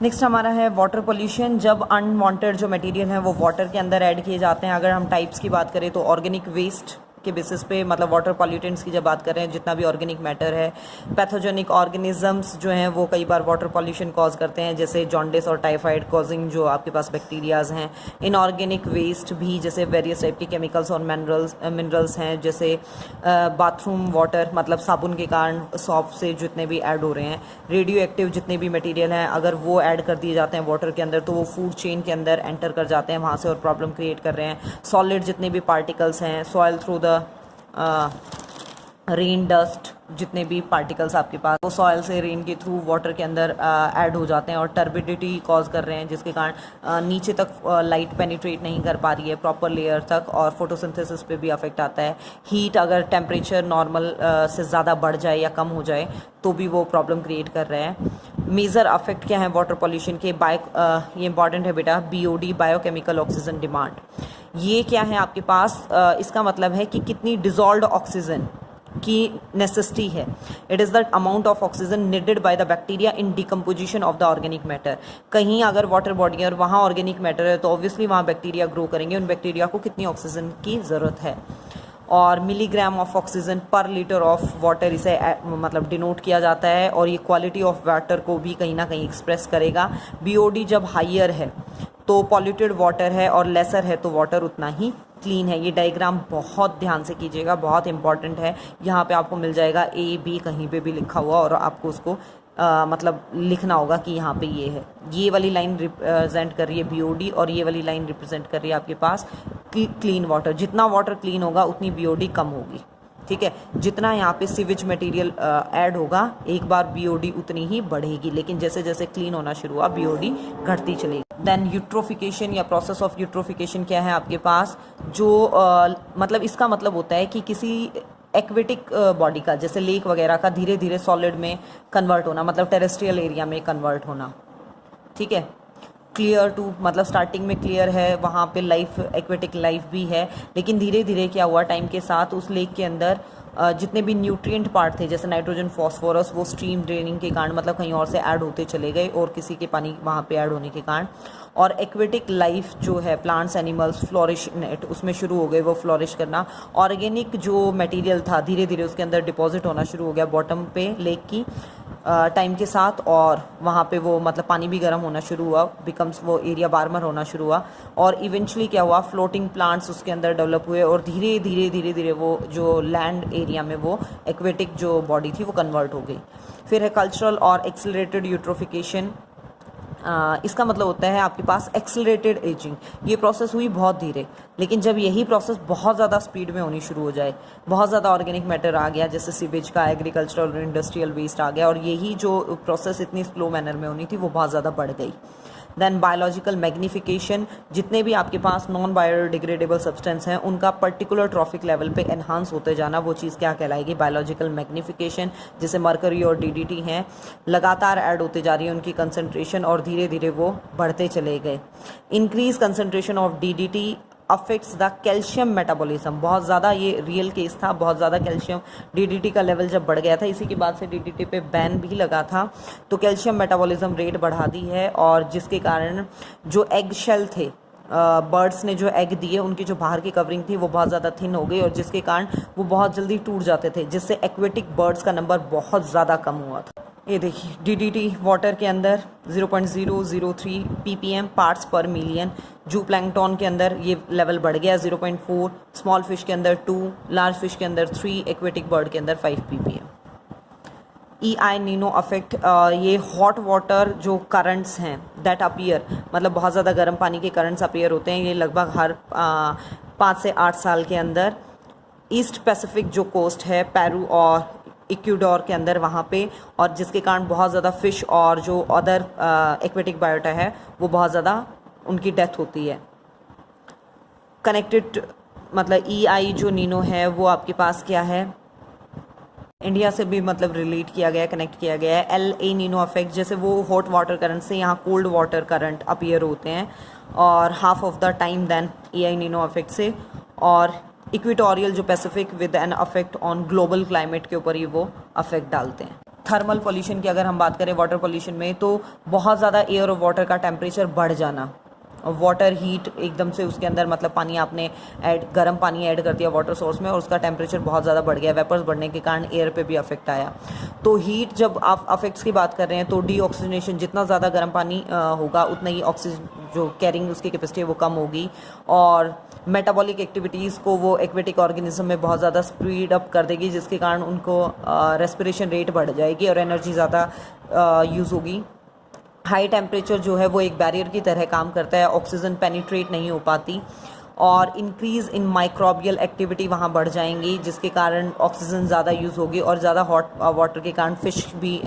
Next हमारा है water pollution. जब अनवांटेड जो मटेरियल है वो वाटर के अंदर ऐड किए जाते हैं। अगर हम टाइप्स की बात करें तो ऑर्गेनिक वेस्ट के बेसिस पे, मतलब वाटर पॉल्यूटेंट्स की जब बात कर रहे हैं, जितना भी ऑर्गेनिक मैटर है, पैथोजेनिक ऑर्गेनिजम्स जो हैं वो कई बार वाटर पॉल्यूशन कॉज करते हैं, जैसे जॉन्डिस और टाइफाइड कॉजिंग जो आपके पास बैक्टीरियाज हैं। इनऑर्गेनिक वेस्ट भी जैसे वेरियस टाइप के केमिकल्स और मिनरल्स हैं, जैसे बाथरूम वाटर, मतलब साबुन के कारण सॉप से जितने भी ऐड हो रहे हैं। रेडियो एक्टिव जितने भी मटीरियल हैं, अगर वो ऐड कर दिए जाते हैं वाटर के अंदर तो वो फूड चेन के अंदर एंटर कर जाते हैं, वहाँ से और प्रॉब्लम क्रिएट कर रहे हैं। सॉलिड जितने भी पार्टिकल्स हैं, soil through the rain dust, जितने भी पार्टिकल्स आपके पास वो सॉइल से रेन के थ्रू वाटर के अंदर ऐड हो जाते हैं और टर्बिडिटी कॉज कर रहे हैं, जिसके कारण नीचे तक लाइट पेनिट्रेट नहीं कर पा रही है प्रॉपर लेयर तक, और फोटोसिंथेसिस पे भी अफेक्ट आता है। हीट, अगर टेम्परेचर नॉर्मल से ज़्यादा बढ़ जाए या कम हो जाए तो भी वो प्रॉब्लम क्रिएट कर रहे हैं। मेजर अफेक्ट क्या है वाटर पॉल्यूशन के? ये इंपॉर्टेंट है बेटा, BOD, बायोकेमिकल ऑक्सीजन डिमांड। ये क्या है आपके पास? इसका मतलब है कि कितनी डिजॉल्व्ड ऑक्सीजन की नेसेसिटी है। It is the amount of oxygen needed by the bacteria in decomposition of the organic matter. कहीं अगर वाटर बॉडी है और वहाँ ऑर्गेनिक मैटर है तो ऑब्वियसली वहाँ बैक्टीरिया ग्रो करेंगे, उन बैक्टीरिया को कितनी ऑक्सीजन की ज़रूरत है। और मिलीग्राम ऑफ ऑक्सीजन पर लीटर ऑफ वाटर इसे मतलब डिनोट किया जाता है, और ये क्वालिटी ऑफ वाटर को भी कहीं ना कहीं एक्सप्रेस करेगा। BOD जब हाइयर है तो पॉल्यूटेड वाटर है, और लेसर है तो वाटर उतना ही क्लीन है। ये डायग्राम बहुत ध्यान से कीजिएगा, बहुत इंपॉर्टेंट है। यहाँ पे आपको मिल जाएगा A, B कहीं पे भी लिखा हुआ, और आपको उसको मतलब लिखना होगा कि यहाँ पे ये है। ये वाली लाइन रिप्रेजेंट कर रही है BOD, और ये वाली लाइन रिप्रेजेंट कर रही है आपके पास क्लीन वाटर। जितना वाटर क्लीन होगा उतनी BOD कम होगी, ठीक है। जितना यहाँ पे सीवेज मटेरियल ऐड होगा, एक बार BOD उतनी ही बढ़ेगी, लेकिन जैसे जैसे क्लीन होना शुरू हुआ BOD घटती चलेगी। देन यूट्रोफिकेशन या प्रोसेस ऑफ यूट्रोफिकेशन क्या है आपके पास? जो मतलब इसका मतलब होता है कि किसी एक्वेटिक बॉडी का, जैसे लेक वगैरह का, धीरे धीरे सॉलिड में कन्वर्ट होना, मतलब टेरेस्ट्रियल एरिया में कन्वर्ट होना, ठीक है। क्लियर टू, मतलब स्टार्टिंग में क्लियर है, वहाँ पे लाइफ, एक्वेटिक लाइफ भी है, लेकिन धीरे धीरे क्या हुआ टाइम के साथ उस लेक के अंदर जितने भी न्यूट्रिएंट पार्ट थे, जैसे नाइट्रोजन, फास्फोरस, वो स्ट्रीम ड्रेनिंग के कारण, मतलब कहीं और से ऐड होते चले गए, और किसी के पानी वहाँ पे ऐड होने के कारण, और एक्वेटिक लाइफ जो है, प्लांट्स, एनिमल्स, फ्लोरिश नेट, उसमें शुरू हो गए वो फ्लोरिश करना। ऑर्गेनिक जो मटेरियल था धीरे धीरे उसके अंदर डिपॉजिट होना शुरू हो गया बॉटम पे लेक की टाइम के साथ, और वहाँ पे वो मतलब पानी भी गर्म होना शुरू हुआ, बिकम्स वो एरिया वार्मर होना शुरू हुआ, और इवेंचुअली क्या हुआ, फ्लोटिंग प्लांट्स उसके अंदर डेवलप हुए, और धीरे धीरे धीरे धीरे वो जो लैंड एरिया में वो एक्वेटिक जो बॉडी थी वो कन्वर्ट हो गई। फिर है कल्चरल और एक्सिलरेटेड यूट्रोफिकेशन। इसका मतलब होता है आपके पास एक्सिलरेटेड एजिंग। ये प्रोसेस हुई बहुत धीरे, लेकिन जब यही प्रोसेस बहुत ज़्यादा स्पीड में होनी शुरू हो जाए, बहुत ज़्यादा ऑर्गेनिक मैटर आ गया, जैसे सीवेज का, एग्रीकल्चरल और इंडस्ट्रियल वेस्ट आ गया, और यही जो प्रोसेस इतनी स्लो मैनर में होनी थी वो बहुत ज़्यादा बढ़ गई। देन बायोलॉजिकल मैग्निफिकेशन, जितने भी आपके पास नॉन बायोडिग्रेडेबल सब्सटेंस हैं उनका पर्टिकुलर ट्रॉफिक लेवल पे एनहांस होते जाना, वो चीज़ क्या कहलाएगी? Biological magnification. जैसे मर्करी और DDT हैं, लगातार ऐड होते जा रही है उनकी कंसंट्रेशन, और धीरे धीरे वो बढ़ते चले गए। Increase concentration of DDT affects the calcium metabolism. बहुत ज़्यादा ये रियल केस था, बहुत ज़्यादा कैल्शियम DDT का लेवल जब बढ़ गया था, इसी के बाद से DDT पे बैन भी लगा था, तो कैल्शियम मेटाबॉलिज्म रेट बढ़ा दी है, और जिसके कारण जो एग शेल थे, बर्ड्स ने जो एग दिए उनकी जो बाहर की कवरिंग थी वो बहुत ज़्यादा थिन हो गई, और जिसके कारण वो बहुत जल्दी टूट जाते थे, जिससे एक्वेटिक बर्ड्स का नंबर बहुत ज़्यादा कम हुआ था। ये देखिए DDT वाटर के अंदर 0.003 ppm पार्ट्स पर मिलियन। जू प्लैंकटन के अंदर ये लेवल बढ़ गया 0.4, स्मॉल फिश के अंदर 2, लार्ज फिश के अंदर 3, एक्वेटिक बर्ड के अंदर 5 ppm। EI नीनो अफेक्ट, ये हॉट वाटर जो करंट्स हैं दैट अपीयर, मतलब बहुत ज़्यादा गर्म पानी के करंट्स अपीयर होते हैं, ये लगभग हर 5 से 8 साल के अंदर ईस्ट पैसिफिक जो कोस्ट है, पेरू और इक्वाडोर के अंदर वहाँ पे, और जिसके कारण बहुत ज़्यादा फ़िश और जो अदर एक्वेटिक बायोटा है वो बहुत ज़्यादा उनकी डेथ होती है। कनेक्टेड, मतलब EI जो नीनो है वो आपके पास क्या है, इंडिया से भी मतलब रिलेट किया गया, कनेक्ट किया गया है। LA नीनो अफेक्ट, जैसे वो हॉट वाटर करंट से यहाँ कोल्ड वाटर करंट अपीयर होते हैं, और half of the time then EI nino affect से, और इक्वेटोरियल जो pacific with an affect on global climate के ऊपर ही वो अफेक्ट डालते हैं। थर्मल पॉल्यूशन की अगर हम बात करें वाटर पॉल्यूशन में, तो बहुत ज़्यादा एयर और वाटर का टेम्परेचर बढ़ जाना, वाटर हीट एकदम से उसके अंदर, मतलब पानी आपने गर्म पानी ऐड कर दिया वाटर सोर्स में और उसका टेम्परेचर बहुत ज़्यादा बढ़ गया, वेपर्स बढ़ने के कारण एयर पे भी अफेक्ट आया। तो हीट जब आप अफेक्ट्स की बात कर रहे हैं तो डीऑक्सीजनेशन, जितना ज़्यादा गर्म पानी होगा उतना ही ऑक्सीजन जो कैरिंग उसकी कैपेसिटी है वो कम होगी, और मेटाबॉलिक एक्टिविटीज़ को वो एक्वेटिक ऑर्गेनिज्म में बहुत ज़्यादा स्पीड अप कर देगी, जिसके कारण उनको रेस्पिरेशन रेट बढ़ जाएगी और एनर्जी ज़्यादा यूज़ होगी। हाई टेम्परेचर जो है वो एक बैरियर की तरह काम करता है, ऑक्सीजन पेनिट्रेट नहीं हो पाती और इंक्रीज़ इन माइक्रोबियल एक्टिविटी वहाँ बढ़ जाएंगी, जिसके कारण ऑक्सीजन ज़्यादा यूज़ होगी और ज़्यादा हॉट वाटर के कारण फिश भी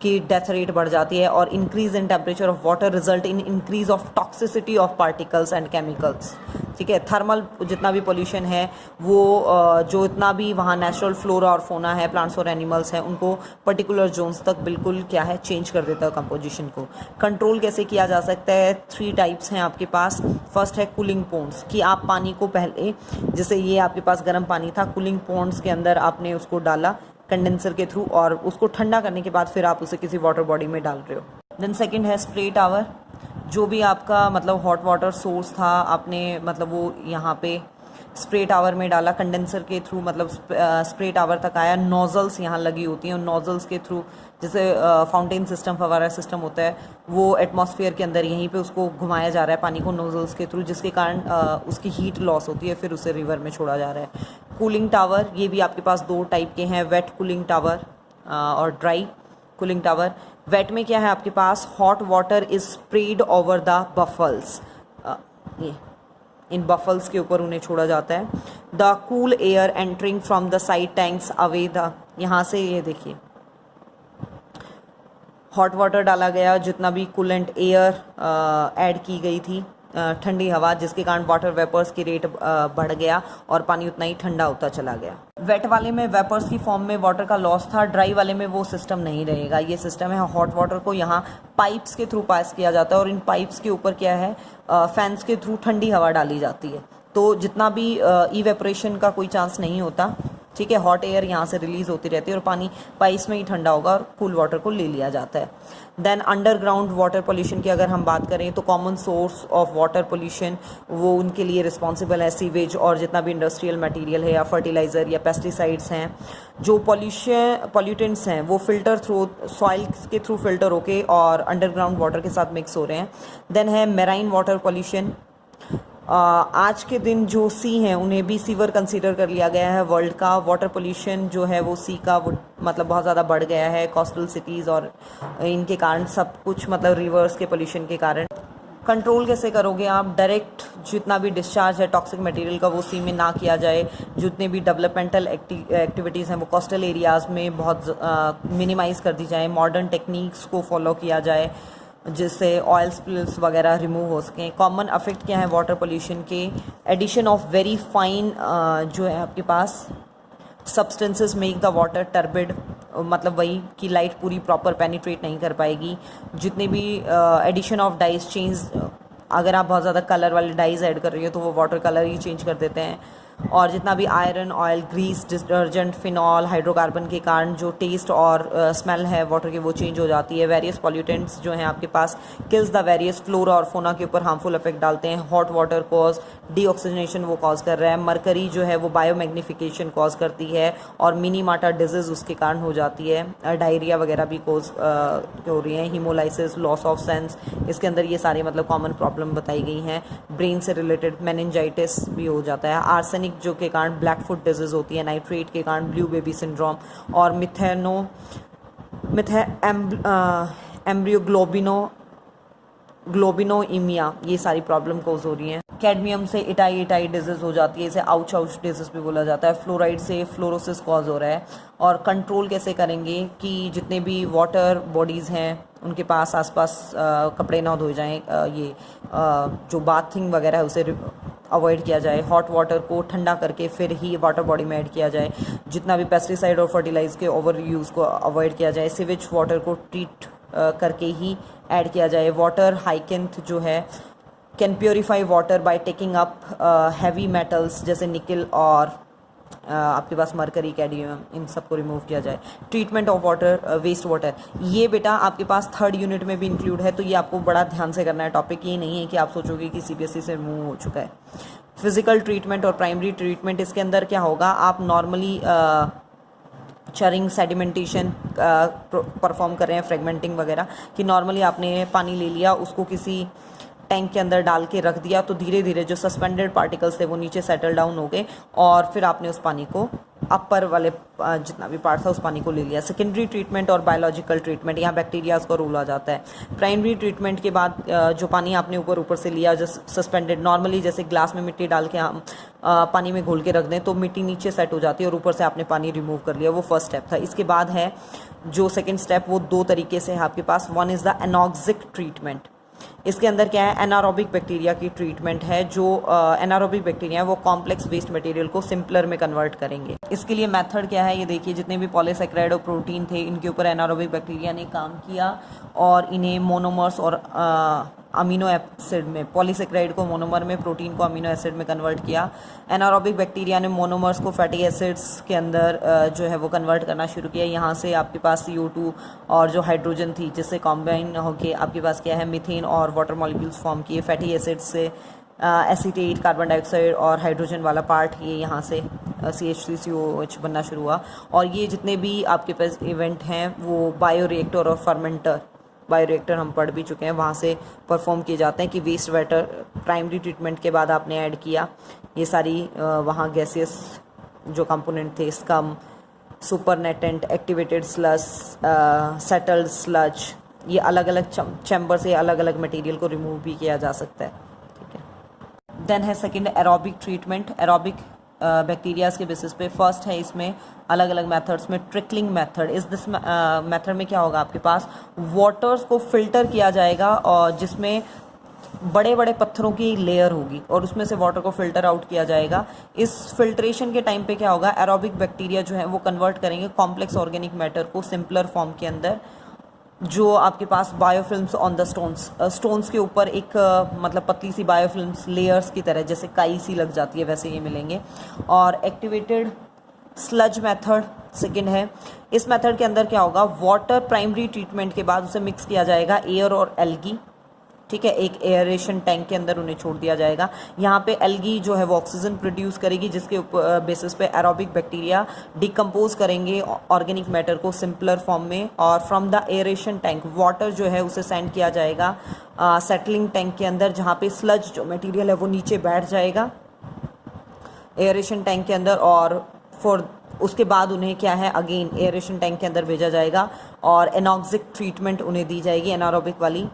की डेथ रेट बढ़ जाती है। और increase in temperature of water result in increase of toxicity of particles and chemicals. ठीक है, थर्मल जितना भी पोल्यूशन है वो जो इतना भी वहाँ नेचुरल फ्लोरा और फोना है, प्लांट्स और एनिमल्स हैं, उनको पर्टिकुलर जोन्स तक बिल्कुल क्या है चेंज कर देता है कंपोजिशन को। कंट्रोल कैसे किया जा सकता है? 3 टाइप्स हैं आपके पास। फर्स्ट है कूलिंग पोन्ड्स, कि आप पानी को पहले, जैसे ये आपके पास गर्म पानी था, कूलिंग पोन्ड्स के अंदर आपने उसको डाला कंडेंसर के थ्रू और उसको ठंडा करने के बाद फिर आप उसे किसी वाटर बॉडी में डाल रहे हो। देन सेकंड है स्प्रे टावर, जो भी आपका मतलब हॉट वाटर सोर्स था आपने मतलब वो यहाँ पे स्प्रे टावर में डाला, कंडेंसर के थ्रू मतलब स्प्रे टावर तक आया, नोजल्स यहाँ लगी होती हैं और नोजल्स के थ्रू जैसे फाउंटेन सिस्टम, फवारा सिस्टम होता है, वो एटमॉस्फेयर के अंदर यहीं पे उसको घुमाया जा रहा है पानी को नोजल्स के थ्रू, जिसके कारण उसकी हीट लॉस होती है, फिर उसे रिवर में छोड़ा जा रहा है। कूलिंग टावर, ये भी आपके पास 2 टाइप के हैं, वेट कूलिंग टावर और ड्राई कूलिंग टावर। वेट में क्या है आपके पास, hot water is spread over the baffles, ये इन बफल्स के ऊपर उन्हें छोड़ा जाता है। The cool air entering from the side tanks away the, यहाँ से ये देखिए हॉट वाटर डाला गया, जितना भी कूलेंट एयर ऐड की गई थी, ठंडी हवा, जिसके कारण वाटर वेपर्स की रेट बढ़ गया और पानी उतना ही ठंडा होता चला गया। वेट वाले में वेपर्स की फॉर्म में वाटर का लॉस था, ड्राई वाले में वो सिस्टम नहीं रहेगा। ये सिस्टम है, हॉट वाटर को यहाँ पाइप्स के थ्रू पास किया जाता है और इन पाइप्स के ऊपर क्या है फैंस के थ्रू ठंडी हवा डाली जाती है, तो जितना भी इवेपोरेशन का कोई चांस नहीं होता। ठीक है, हॉट एयर यहाँ से रिलीज होती रहती है और पानी पाइप्स में ही ठंडा होगा और कूल वाटर को ले लिया जाता है। देन अंडरग्राउंड वाटर पोल्यूशन की अगर हम बात करें तो common source of water pollution वो उनके लिए रिस्पॉन्सिबल है सीवेज और जितना भी इंडस्ट्रियल मटेरियल है या फर्टिलाइज़र या पेस्टिसाइड्स हैं। जो पॉल्यूटेंट्स हैं वो फिल्टर थ्रू सॉइल के थ्रू फिल्टर होके और अंडरग्राउंड वाटर के साथ मिक्स हो रहे हैं। देन है मेराइन वाटर पोल्यूशन, आज के दिन जो सी हैं उन्हें भी सीवर कंसीडर कर लिया गया है वर्ल्ड का। वाटर पोल्यूशन जो है वो सी का वो मतलब बहुत ज़्यादा बढ़ गया है कोस्टल सिटीज़ और इनके कारण सब कुछ मतलब रिवर्स के पोल्यूशन के कारण। कंट्रोल कैसे करोगे आप? डायरेक्ट जितना भी डिस्चार्ज है टॉक्सिक मटेरियल का वो सी में ना किया जाए। जितने भी डेवलपमेंटल एक्टिविटीज़ हैं वो कोस्टल एरियाज़ में बहुत मिनिमाइज़ कर दी जाए। मॉडर्न टेक्निक्स को फॉलो किया जाए जिससे ऑयल स्पिल्स वगैरह रिमूव हो सकें। कॉमन अफेक्ट क्या है वाटर पोल्यूशन के? एडिशन ऑफ वेरी फाइन जो है आपके पास substances make the water turbid, मतलब वही कि लाइट पूरी प्रॉपर पेनिट्रेट नहीं कर पाएगी। जितने भी एडिशन ऑफ डाइज चेंज, अगर आप बहुत ज़्यादा कलर वाले डाइज ऐड कर रही हो तो वो वाटर कलर ही चेंज कर देते हैं। और जितना भी iron, oil, grease, detergent, phenol, hydrocarbon के कारण जो टेस्ट और स्मेल है वाटर की वो चेंज हो जाती है। वेरियस पॉल्यूटेंट्स जो हैं आपके पास किल्स द वेरियस फ्लोरा और फोना के ऊपर हार्मफुल इफेक्ट डालते हैं। हॉट वाटर कॉज डीऑक्सीजनेशन वो कॉज कर रहा है। मरकरी जो है वो बायोमैग्निफिकेशन कॉज करती है और मिनीमाटा डिजीज उसके कारण हो जाती है। डायरिया वगैरह भी कॉज हो रही है। हीमोलाइसिस, लॉस ऑफ सेंस, इसके अंदर ये सारे मतलब कॉमन प्रॉब्लम बताई गई हैं। ब्रेन से रिलेटेड मेनिंजाइटिस भी हो जाता है। आर्सेनिक जो के कारण ब्लैक फुट डिजीज होती है। नाइट्रेट के कारण ब्लू बेबी सिंड्रोम और ग्लोबिनोइमिया, ये सारी प्रॉब्लम कोज हो रही हैं। कैडमियम से इटाई डिजीज हो जाती है, इसे आउच डिजीज भी बोला जाता है। फ्लोराइड से फ्लोरोसिस कॉज हो रहा है। और कंट्रोल कैसे करेंगे कि जितने भी वाटर बॉडीज़ हैं उनके पास आसपास कपड़े ना धोए जाएं, जो बाथिंग वगैरह है उसे अवॉइड किया जाए। हॉट वाटर को ठंडा करके फिर ही वाटर बॉडी में ऐड किया जाए। जितना भी पेस्टिसाइड और फर्टिलाइज के ओवर यूज़ को अवॉइड किया जाए। सीवेज वाटर को ट्रीट करके ही ऐड किया जाए। वाटर हाइकेंथ जो है can purify water by taking up heavy metals जैसे निकल और आपके पास मरकरी, कैडमियम, इन सबको रिमूव किया जाए। Treatment of water, waste water, ये बेटा आपके पास 3rd यूनिट में भी इंक्लूड है, तो ये आपको बड़ा ध्यान से करना है टॉपिक। ये नहीं है कि आप सोचोगे कि CBSE से रिमूव हो चुका है। फिजिकल ट्रीटमेंट और प्राइमरी ट्रीटमेंट, इसके अंदर क्या होगा, आप नॉर्मली चरिंग, सेडिमेंटेशन परफॉर्म कर रहे हैं, फ्रेगमेंटिंग वगैरह, कि नॉर्मली आपने पानी ले लिया, उसको किसी टैंक के अंदर डाल के रख दिया, तो धीरे धीरे जो सस्पेंडेड पार्टिकल्स थे वो नीचे सेटल डाउन हो गए, और फिर आपने उस पानी को अपर वाले जितना भी पार्ट था उस पानी को ले लिया। सेकेंडरी ट्रीटमेंट और बायोलॉजिकल ट्रीटमेंट, यहाँ बैक्टीरियाज का रोल आ जाता है। प्राइमरी ट्रीटमेंट के बाद जो पानी आपने ऊपर से लिया, जो सस्पेंडेड, नॉर्मली जैसे ग्लास में मिट्टी डाल के हम पानी में घोल के रख दें तो मिट्टी नीचे सेट हो जाती है और ऊपर से आपने पानी रिमूव कर लिया, वो फर्स्ट स्टेप था। इसके बाद है जो सेकेंड स्टेप, वो 2 तरीके से है आपके पास। One is the anoxic treatment. इसके अंदर क्या है, एनारोबिक बैक्टीरिया की ट्रीटमेंट है। जो एनारोबिक बैक्टीरिया है वो कॉम्प्लेक्स वेस्ट मटेरियल को सिंपलर में कन्वर्ट करेंगे। इसके लिए मेथड क्या है, ये देखिए, जितने भी पॉलीसेकेराइड और प्रोटीन थे इनके ऊपर एनारोबिक बैक्टीरिया ने काम किया और इन्हें मोनोमर्स और अमीनो एसिड में, पॉलीसेकेराइड को मोनोमर में, प्रोटीन को अमीनो एसिड में कन्वर्ट किया। एनारोबिक बैक्टीरिया ने मोनोमर्स को फैटी एसिड्स के अंदर जो है वो कन्वर्ट करना शुरू किया। यहाँ से आपके पास CO2 और जो हाइड्रोजन थी जिससे कॉम्बाइन होके आपके पास क्या है, मीथेन और वाटर मॉलिक्यूल्स फॉर्म किए। फैटी एसिड से एसीटेट, कार्बन डाइऑक्साइड और हाइड्रोजन वाला पार्ट, ये यहाँ से CH3COOH बनना शुरू हुआ। और ये जितने भी आपके पास इवेंट हैं वो बायोरिएक्टर और फर्मेंटर, बायोरिएक्टर हम पढ़ भी चुके हैं, वहाँ से परफॉर्म किए जाते हैं। कि वेस्ट वाटर प्राइमरी ट्रीटमेंट के बाद आपने ऐड किया, ये सारी वहाँ गैसियस जो कंपोनेंट थे, scum, supernatant, activated sludge, settled sludge, ये अलग अलग चैम्बर से अलग अलग मटेरियल को रिमूव भी किया जा सकता है। ठीक है। देन है second aerobic treatment. Aerobic bacterias के बेसिस पे फर्स्ट है इसमें अलग अलग मेथड्स में ट्रिकलिंग मेथड। इस दिस मेथड में क्या होगा, आपके पास वाटर्स को फिल्टर किया जाएगा और जिसमें बड़े बड़े पत्थरों की लेयर होगी और उसमें से वाटर को फिल्टर आउट किया जाएगा। इस फिल्ट्रेशन के टाइम पे क्या होगा, एरोबिक बैक्टीरिया जो है वो कन्वर्ट करेंगे कॉम्प्लेक्स ऑर्गेनिक मैटर को सिंपलर फॉर्म के अंदर। जो आपके पास बायोफिल्म्स ऑन द स्टोन्स के ऊपर एक मतलब पतली सी बायोफिल्म्स लेयर्स की तरह जैसे काई सी लग जाती है वैसे ये मिलेंगे। और एक्टिवेटेड स्लज मेथड सेकेंड है। इस मेथड के अंदर क्या होगा, वाटर प्राइमरी ट्रीटमेंट के बाद उसे मिक्स किया जाएगा एयर और एल्गी। ठीक है, एक एयरेशन टैंक के अंदर उन्हें छोड़ दिया जाएगा। यहाँ पे एल्गी जो है वो ऑक्सीजन प्रोड्यूस करेगी जिसके बेसिस पे एरोबिक बैक्टीरिया डिकम्पोज करेंगे ऑर्गेनिक मैटर को सिंपलर फॉर्म में। और from the aeration tank water जो है उसे सेंड किया जाएगा सेटलिंग टैंक के अंदर, जहाँ पे स्लज जो मटेरियल है वो नीचे बैठ जाएगा एयरेशन टैंक के अंदर। और उसके बाद उन्हें क्या है, अगेन एयरेशन टैंक के अंदर भेजा जाएगा और एनॉक्सिक ट्रीटमेंट उन्हें दी जाएगी एनारोबिक वाली।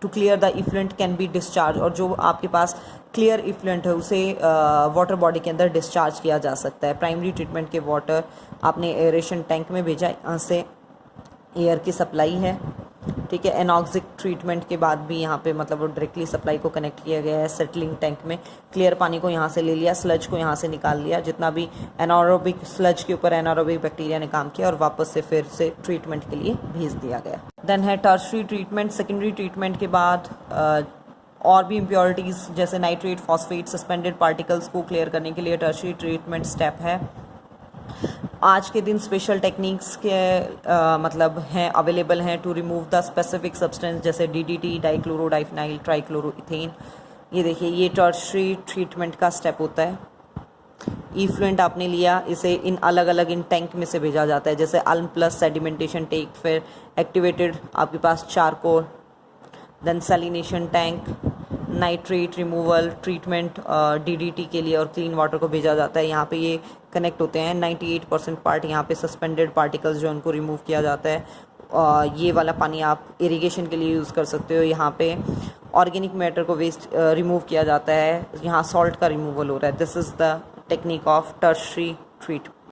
To clear the effluent can be discharge, और जो आपके पास क्लियर इफ्लुएंट है उसे वाटर बॉडी के अंदर डिस्चार्ज किया जा सकता है। प्राइमरी ट्रीटमेंट के वाटर आपने एयरेशन टैंक में भेजा, यहाँ से एयर की सप्लाई है। ठीक है, एनॉक्सिक ट्रीटमेंट के बाद भी यहाँ पे मतलब वो डायरेक्टली सप्लाई को कनेक्ट किया गया है सेटलिंग टैंक में। क्लियर पानी को यहाँ से ले लिया, स्लज को यहाँ से निकाल लिया, जितना भी एनारोबिक स्लज के ऊपर एनारोबिक बैक्टीरिया ने काम किया और वापस से फिर से ट्रीटमेंट के लिए भेज दिया गया। देन है टर्शरी ट्रीटमेंट। सेकेंडरी ट्रीटमेंट के बाद और भी इम्प्योरिटीज़ जैसे नाइट्रेट, फॉस्फेट, सस्पेंडेड पार्टिकल्स को क्लियर करने के लिए टर्शरी ट्रीटमेंट स्टेप है। आज के दिन स्पेशल टेक्निक्स के मतलब हैं अवेलेबल हैं to remove the specific substance जैसे DDT, डाइक्लोरोडाइफिनाइल, ट्राइक्लोरोइथेन। ये देखिए, ये टर्शरी ट्रीटमेंट का स्टेप होता है। इफ्लुएंट आपने लिया, इसे इन अलग अलग इन टैंक में से भेजा जाता है जैसे अल्म प्लस सेडिमेंटेशन टैंक, फिर एक्टिवेटेड आपके पास charcoal, then salination tank, nitrate removal treatment DDT के लिए और क्लीन वाटर को भेजा जाता है। यहाँ पे ये कनेक्ट होते हैं 98% पार्ट, यहाँ पे सस्पेंडेड पार्टिकल्स जो उनको रिमूव किया जाता है। ये वाला पानी आप इरिगेशन के लिए यूज़ कर सकते हो। यहाँ पे ऑर्गेनिक मैटर को वेस्ट रिमूव किया जाता है, यहाँ सॉल्ट का रिमूवल हो रहा है। This is the technique of tertiary treatment.